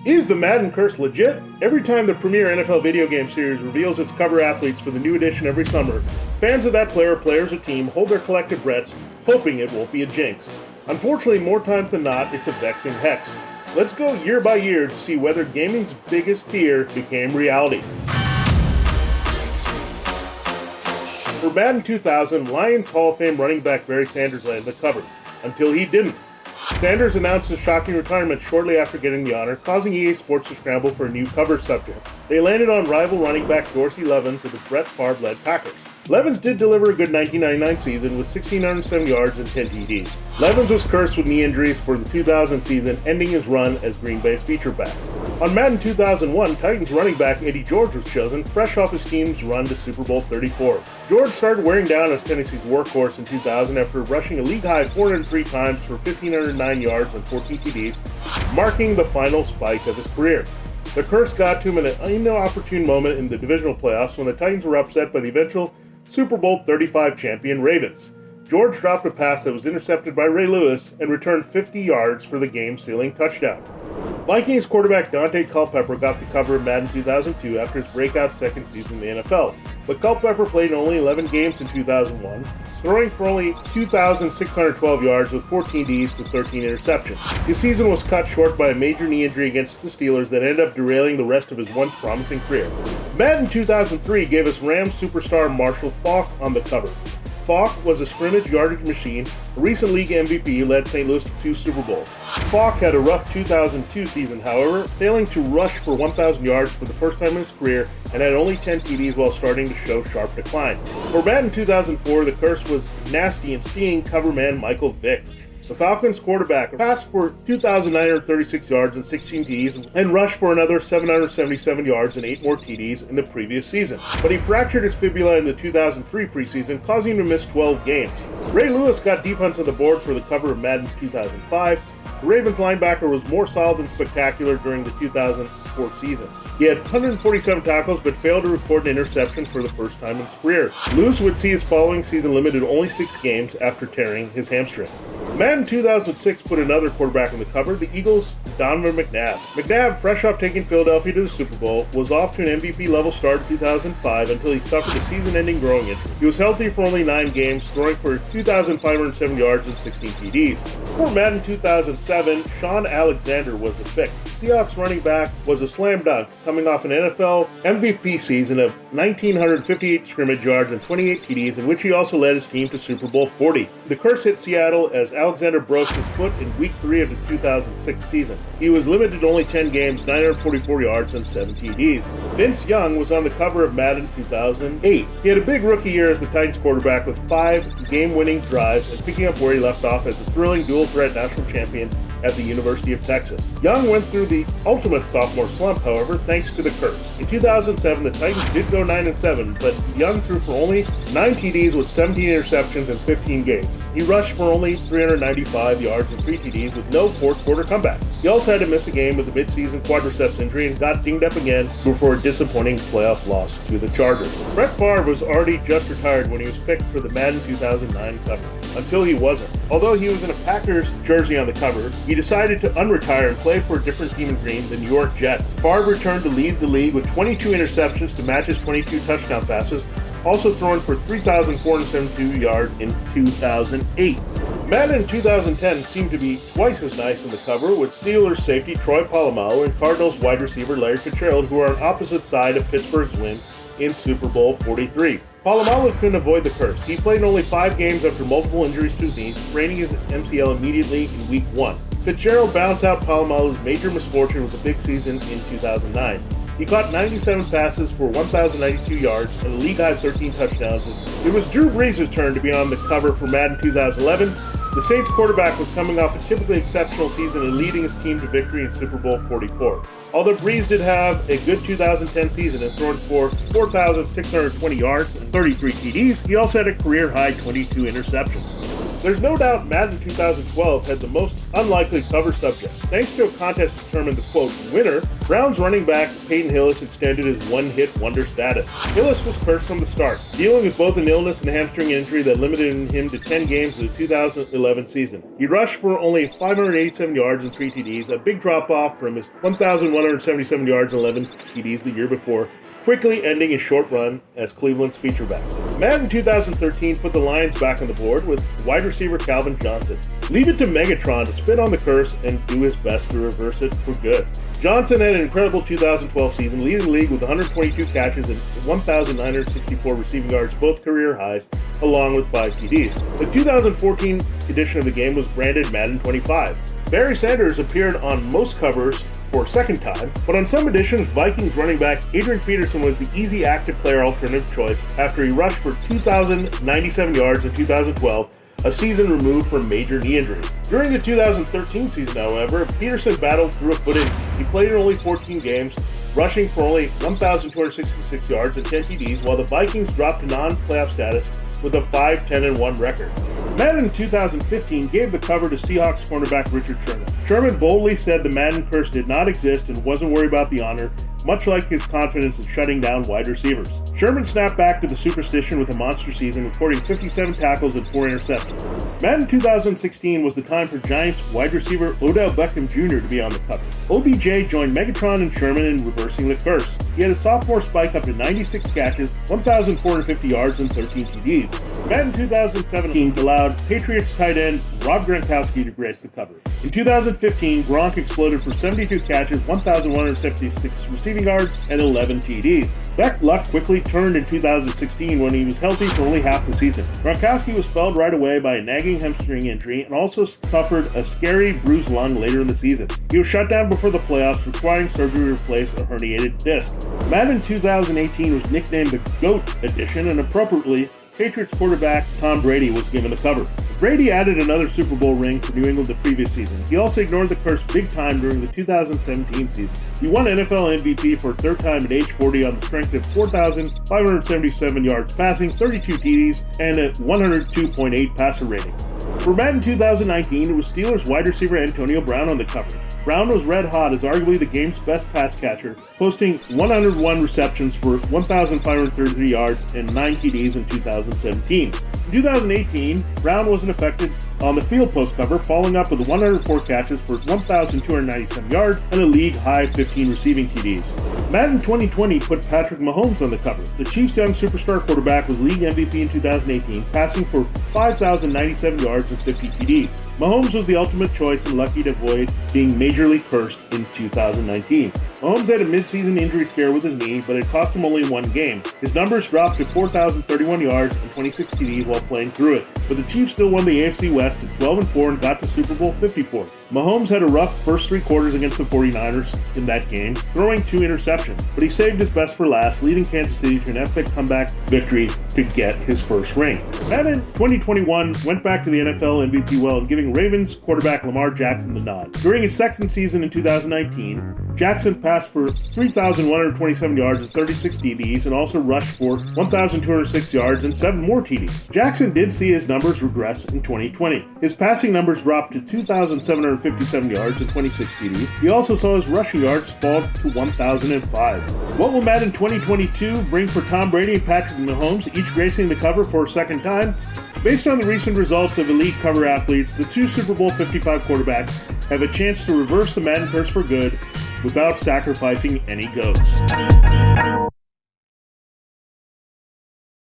Is the Madden curse legit? Every time the premier NFL video game series reveals its cover athletes for the new edition every summer, fans of that player or players or team hold their collective breaths, hoping it won't be a jinx. Unfortunately, more times than not, it's a vexing hex. Let's go year by year to see whether gaming's biggest fear became reality. For Madden 2000, Lions Hall of Fame running back Barry Sanders landed the cover, until he didn't. Sanders announced his shocking retirement shortly after getting the honor, causing EA Sports to scramble for a new cover subject. They landed on rival running back Dorsey Levens of the Brett Favre-led Packers. Levens did deliver a good 1999 season with 1,607 yards and 10 TDs. Levens was cursed with knee injuries for the 2000 season, ending his run as Green Bay's feature back. On Madden 2001, Titans running back Eddie George was chosen, fresh off his team's run to Super Bowl 34. George started wearing down as Tennessee's workhorse in 2000 after rushing a league-high 403 times for 1,509 yards and 14 TDs, marking the final spike of his career. The curse got to him at an inopportune moment in the divisional playoffs when the Titans were upset by the eventual Super Bowl 35 champion Ravens. George dropped a pass that was intercepted by Ray Lewis and returned 50 yards for the game-sealing touchdown. Vikings quarterback Dante Culpepper got the cover of Madden 2002 after his breakout second season in the NFL, but Culpepper played in only 11 games in 2001, throwing for only 2,612 yards with 14 Ds to 13 interceptions. His season was cut short by a major knee injury against the Steelers that ended up derailing the rest of his once promising career. Madden 2003 gave us Rams superstar Marshall Faulk on the cover. Faulk was a scrimmage yardage machine, a recent league MVP, led St. Louis to 2 Super Bowls. Faulk had a rough 2002 season, however, failing to rush for 1,000 yards for the first time in his career and had only 10 TDs while starting to show sharp decline. For Madden 2004, the curse was nasty and stinging coverman Michael Vick. The Falcons quarterback passed for 2,936 yards and 16 TDs and rushed for another 777 yards and 8 more TDs in the previous season. But he fractured his fibula in the 2003 preseason, causing him to miss 12 games. Ray Lewis got defense on the board for the cover of Madden 2005. The Ravens linebacker was more solid than spectacular during the 2004 season. He had 147 tackles but failed to record an interception for the first time in his career. Lewis would see his following season limited to only 6 games after tearing his hamstring. Madden 2006 put another quarterback on the cover, the Eagles' Donovan McNabb. McNabb, fresh off taking Philadelphia to the Super Bowl, was off to an MVP-level start in 2005 until he suffered a season-ending growing injury. He was healthy for only 9 games, throwing for 2,507 yards and 16 TDs. For Madden 2007, Sean Alexander was the pick. Seahawks running back was a slam dunk, coming off an NFL MVP season of 1,958 scrimmage yards and 28 TDs, in which he also led his team to Super Bowl 40. The curse hit Seattle as Alexander broke his foot in Week 3 of the 2006 season. He was limited to only 10 games, 944 yards, and 7 TDs. Vince Young was on the cover of Madden 2008. He had a big rookie year as the Titans quarterback with 5 game-winning drives and picking up where he left off as a thrilling dual-threat national champion at the University of Texas. Young went through the ultimate sophomore slump, however, thanks to the curse. In 2007, the Titans did go 9-7, but Young threw for only 9 TDs with 17 interceptions in 15 games. He rushed for only 395 yards and 3 TDs with no fourth-quarter comebacks. He also had to miss a game with a midseason quadriceps injury and got dinged up again before a disappointing playoff loss to the Chargers. Brett Favre was already just retired when he was picked for the Madden 2009 cover, until he wasn't. Although he was in a Packers jersey on the cover, he decided to unretire and play for a different team in green, the New York Jets. Favre returned to lead the league with 22 interceptions to match his 22 touchdown passes, also throwing for 3,472 yards in 2008. Madden in 2010 seemed to be twice as nice on the cover, with Steelers safety Troy Polamalu and Cardinals wide receiver Larry Fitzgerald, who are on opposite side of Pittsburgh's win in Super Bowl 43. Polamalu couldn't avoid the curse. He played only 5 games after multiple injuries to his knees, spraining his MCL immediately in Week 1. Fitzgerald bounced out Polamalu's major misfortune with a big season in 2009. He caught 97 passes for 1,092 yards and a league-high 13 touchdowns. It was Drew Brees' turn to be on the cover for Madden 2011. The Saints quarterback was coming off a typically exceptional season and leading his team to victory in Super Bowl 44. Although Brees did have a good 2010 season and thrown for 4,620 yards and 33 TDs, he also had a career-high 22 interceptions. There's no doubt Madden 2012 had the most unlikely cover subject. Thanks to a contest to determine the, quote, winner, Browns running back Peyton Hillis extended his one-hit wonder status. Hillis was cursed from the start, dealing with both an illness and a hamstring injury that limited him to 10 games in the 2011 season. He rushed for only 587 yards and 3 TDs, a big drop-off from his 1,177 yards and 11 TDs the year before, quickly ending his short run as Cleveland's feature back. Madden 2013 put the Lions back on the board with wide receiver Calvin Johnson. Leave it to Megatron to spit on the curse and do his best to reverse it for good. Johnson had an incredible 2012 season, leading the league with 122 catches and 1,964 receiving yards, both career highs, along with 5 TDs. The 2014 edition of the game was branded Madden 25. Barry Sanders appeared on most covers for a second time, but on some editions, Vikings running back Adrian Peterson was the easy active player alternative choice after he rushed for 2,097 yards in 2012, a season removed from major knee injuries. During the 2013 season, however, Peterson battled through a foot injury. He played in only 14 games, rushing for only 1,266 yards and 10 TDs, while the Vikings dropped to non-playoff status with a 5-10-1 record. Madden 2015 gave the cover to Seahawks cornerback Richard Sherman. Sherman boldly said the Madden curse did not exist and wasn't worried about the honor, much like his confidence in shutting down wide receivers. Sherman snapped back to the superstition with a monster season, recording 57 tackles and 4 interceptions. Madden 2016 was the time for Giants wide receiver Odell Beckham Jr. to be on the cover. OBJ joined Megatron and Sherman in reversing the curse. He had a sophomore spike up to 96 catches, 1,450 yards, and 13 TDs. Madden 2017 allowed Patriots tight end Rob Gronkowski to grace the cover. In 2015, Gronk exploded for 72 catches, 1,176 receiving yards, and 11 TDs. Beck's luck quickly turned in 2016 when he was healthy for only half the season. Gronkowski was felled right away by a nagging hamstring injury and also suffered a scary bruised lung later in the season. He was shut down before the playoffs, requiring surgery to replace a herniated disc. Madden 2018 was nicknamed the GOAT edition, and appropriately, Patriots quarterback Tom Brady was given the cover. Brady added another Super Bowl ring for New England the previous season. He also ignored the curse big time during the 2017 season. He won NFL MVP for a third time at age 40 on the strength of 4,577 yards passing, 32 TDs, and a 102.8 passer rating. For Madden 2019, it was Steelers wide receiver Antonio Brown on the cover. Brown was red hot as arguably the game's best pass catcher, posting 101 receptions for 1,533 yards and 9 TDs in 2017. In 2018, Brown wasn't affected on the field post cover, following up with 104 catches for 1,297 yards and a league-high 15 receiving TDs. Madden 2020 put Patrick Mahomes on the cover. The Chiefs' young superstar quarterback was league MVP in 2018, passing for 5,097 yards and 50 TDs. Mahomes was the ultimate choice and lucky to avoid being majorly cursed in 2019. Mahomes had a midseason injury scare with his knee, but it cost him only one game. His numbers dropped to 4,031 yards and 26 TDs while playing through it, but the Chiefs still won the AFC West at 12-4 and got to Super Bowl 54. Mahomes had a rough first 3 quarters against the 49ers in that game, throwing 2 interceptions, but he saved his best for last, leading Kansas City to an epic comeback victory to get his first ring. Madden 2021 went back to the NFL MVP well and giving Ravens quarterback Lamar Jackson the nod. During his second season in 2019, Jackson passed for 3,127 yards and 36 TDs and also rushed for 1,206 yards and 7 more TDs. Jackson did see his numbers regress in 2020. His passing numbers dropped to 2,757 yards and 26 TDs. He also saw his rushing yards fall to 1,005. What will Madden 2022 bring for Tom Brady and Patrick Mahomes, each gracing the cover for a second time? Based on the recent results of elite cover athletes, the 2 Super Bowl 55 quarterbacks have a chance to reverse the Madden curse for good without sacrificing any GOATs.